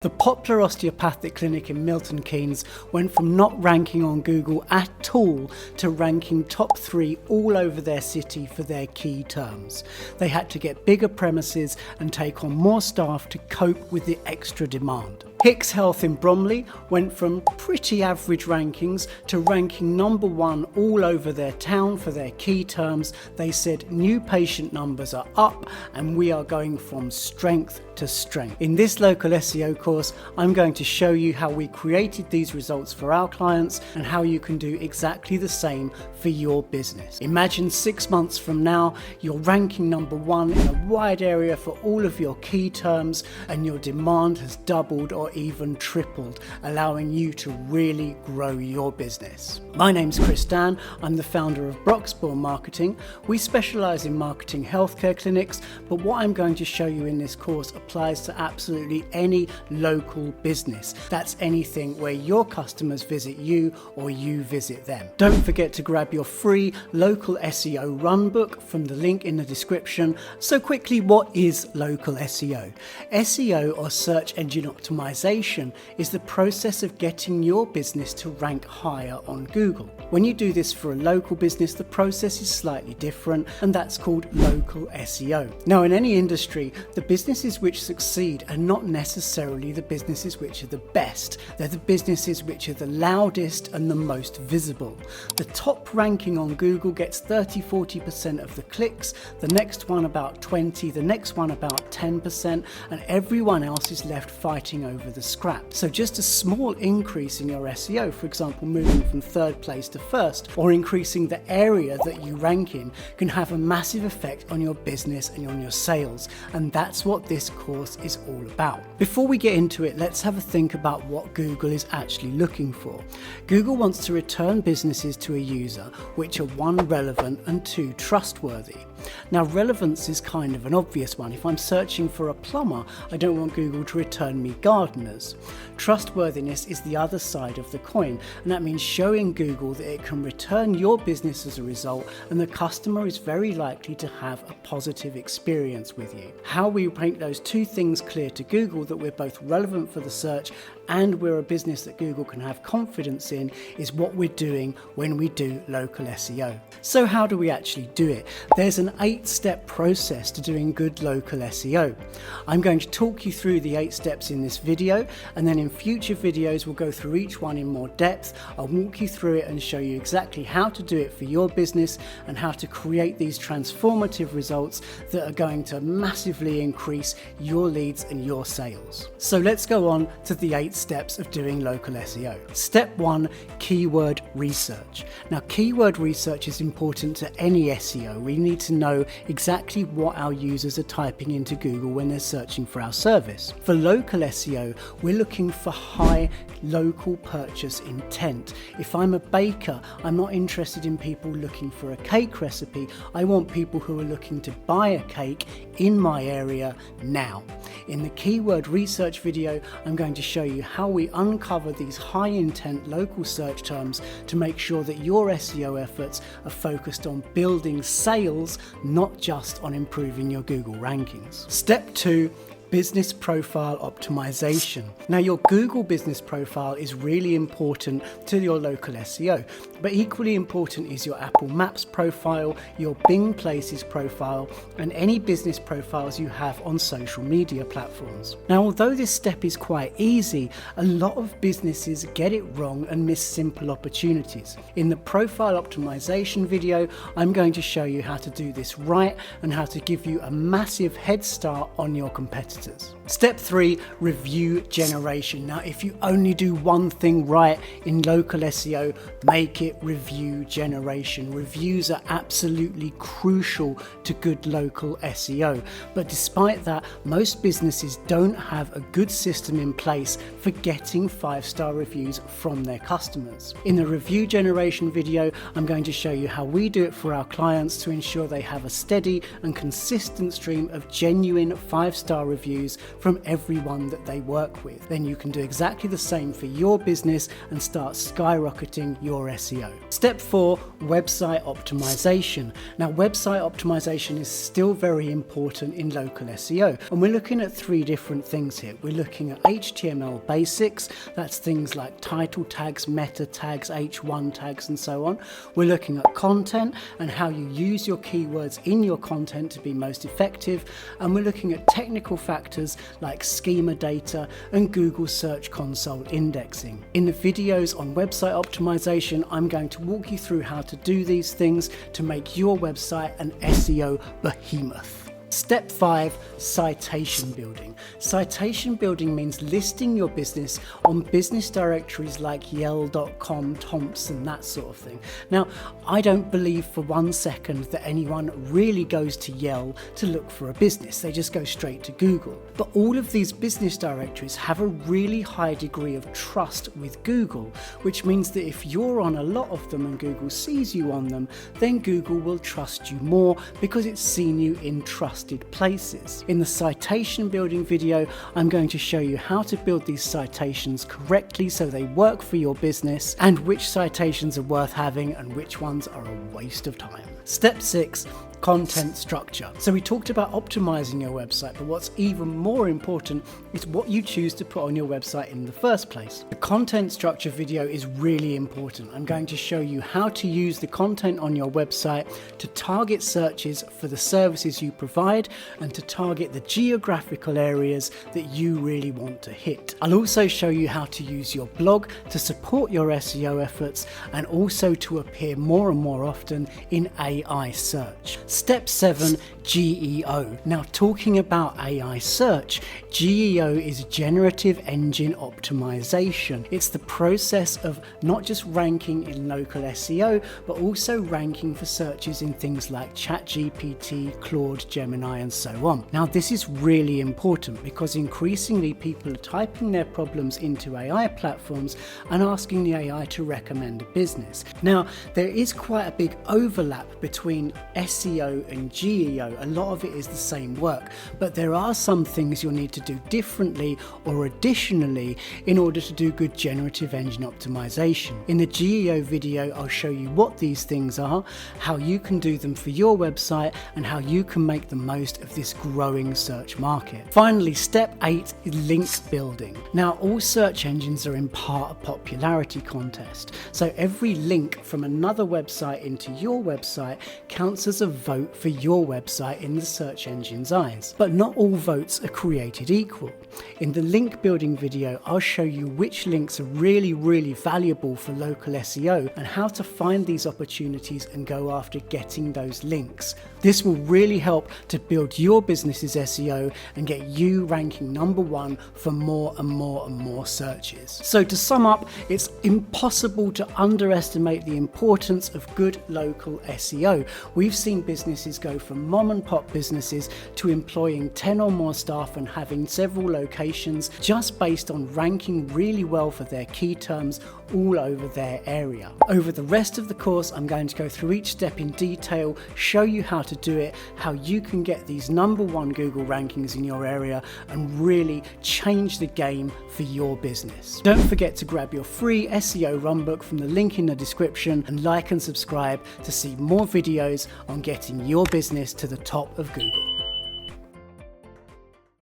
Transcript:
The popular osteopathic clinic in Milton Keynes went from not ranking on Google at all to ranking top 3 all over their city for their key terms. They had to get bigger premises and take on more staff to cope with the extra demand. Hicks Health in Bromley went from pretty average rankings to ranking number 1 all over their town for their key terms. They said new patient numbers are up and we are going from strength to strength. In this local SEO course, I'm going to show you how we created these results for our clients and how you can do exactly the same for your business. Imagine 6 months from now, you're ranking number 1 in a wide area for all of your key terms and your demand has doubled or even tripled, allowing you to really grow your business. My name's Chris Dan. I'm the founder of Broxbourne Marketing. We specialize in marketing healthcare clinics, but what I'm going to show you in this course applies to absolutely any local business. That's anything where your customers visit you or you visit them. Don't forget to grab your free Local SEO Runbook from the link in the description. So quickly, what is local SEO? SEO, or search engine optimization, is the process of getting your business to rank higher on Google. When you do this for a local business, the process is slightly different, and that's called local SEO. Now, in any industry, the businesses which succeed are not necessarily the businesses which are the best. They're the businesses which are the loudest and the most visible. The top ranking on Google gets 30-40% of the clicks, the next one about 20%, the next one about 10%, and everyone else is left fighting over the scrap. So just a small increase in your SEO, for example moving from 3rd place to 1st, or increasing the area that you rank in, can have a massive effect on your business and on your sales, and that's what this course is all about. Before we get into it, let's have a think about what Google is actually looking for. Google wants to return businesses to a user which are 1, relevant, and 2, trustworthy. Now, relevance is kind of an obvious one. If I'm searching for a plumber, I don't want Google to return me gardeners. Trustworthiness is the other side of the coin, and that means showing Google that it can return your business as a result, and the customer is very likely to have a positive experience with you. How we make those two things clear to Google, that we're both relevant for the search and we're a business that Google can have confidence in, is what we're doing when we do local SEO. So how do we actually do it? There's an 8-step process to doing good local SEO. I'm going to talk you through the 8 steps in this video, and then in future videos we'll go through each one in more depth. I'll walk you through it and show you exactly how to do it for your business and how to create these transformative results that are going to massively increase your leads and your sales. So let's go on to the 8 steps of doing local SEO. Step 1, keyword research. Now, keyword research is important to any SEO. We need to know exactly what our users are typing into Google when they're searching for our service. For local SEO, we're looking for high local purchase intent. If I'm a baker, I'm not interested in people looking for a cake recipe. I want people who are looking to buy a cake in my area now. In the keyword research video, I'm going to show you how we uncover these high intent local search terms to make sure that your SEO efforts are focused on building sales, not just on improving your Google rankings. Step 2, business profile optimization. Now, your Google business profile is really important to your local SEO, but equally important is your Apple Maps profile, your Bing Places profile, and any business profiles you have on social media platforms. Now, although this step is quite easy, a lot of businesses get it wrong and miss simple opportunities. In the profile optimization video, I'm going to show you how to do this right and how to give you a massive head start on your competitors. Step 3, review generation. Now, if you only do one thing right in local SEO, make it review generation. Reviews are absolutely crucial to good local SEO. But despite that, most businesses don't have a good system in place for getting 5-star reviews from their customers. In the review generation video, I'm going to show you how we do it for our clients to ensure they have a steady and consistent stream of genuine 5-star reviews from everyone that they work with. Then you can do exactly the same for your business and start skyrocketing your SEO. Step 4, website optimization. Now, website optimization is still very important in local SEO, and we're looking at 3 different things here. We're looking at HTML basics, that's things like title tags, meta tags, H1 tags, and so on. We're looking at content and how you use your keywords in your content to be most effective, and we're looking at technical factors like schema data and Google Search Console indexing. In the videos on website optimization, I'm going to walk you through how to do these things to make your website an SEO behemoth. Step 5, citation building. Citation building means listing your business on business directories like Yell.com, Thompson, that sort of thing. Now, I don't believe for one second that anyone really goes to Yell to look for a business. They just go straight to Google. But all of these business directories have a really high degree of trust with Google, which means that if you're on a lot of them and Google sees you on them, then Google will trust you more because it's seen you in trusted places. In the citation building video, I'm going to show you how to build these citations correctly so they work for your business, and which citations are worth having and which ones are a waste of time. Step 6, content structure. So we talked about optimizing your website, but what's even more important is what you choose to put on your website in the first place. The content structure video is really important. I'm going to show you how to use the content on your website to target searches for the services you provide and to target the geographical areas that you really want to hit. I'll also show you how to use your blog to support your SEO efforts and also to appear more and more often in AI search. Step 7, GEO. Now, talking about AI search, GEO is generative engine optimization. It's the process of not just ranking in local SEO, but also ranking for searches in things like ChatGPT, Claude, Gemini, and so on. Now, this is really important because increasingly people are typing their problems into AI platforms and asking the AI to recommend a business. Now, there is quite a big overlap between SEO and GEO. A lot of it is the same work, but there are some things you'll need to do differently or additionally in order to do good generative engine optimization. In the GEO video, I'll show you what these things are, how you can do them for your website, and how you can make the most of this growing search market. Finally, step 8 is link building. Now, all search engines are in part a popularity contest, so every link from another website into your website counts as a vote for your website in the search engine's eyes. But not all votes are created equal. In the link building video, I'll show you which links are really valuable for local SEO and how to find these opportunities and go after getting those links. This will really help to build your business's SEO and get you ranking #1 for more and more searches. So to sum up, it's impossible to underestimate the importance of good local SEO. We've seen businesses go from mom and pop businesses to employing 10 or more staff and having several locations just based on ranking really well for their key terms all over their area. Over the rest of the course, I'm going to go through each step in detail, show you how to do it, how you can get these #1 Google rankings in your area and really change the game for your business. Don't forget to grab your free SEO Runbook from the link in the description and like and subscribe to see more videos on getting your business to the top of Google.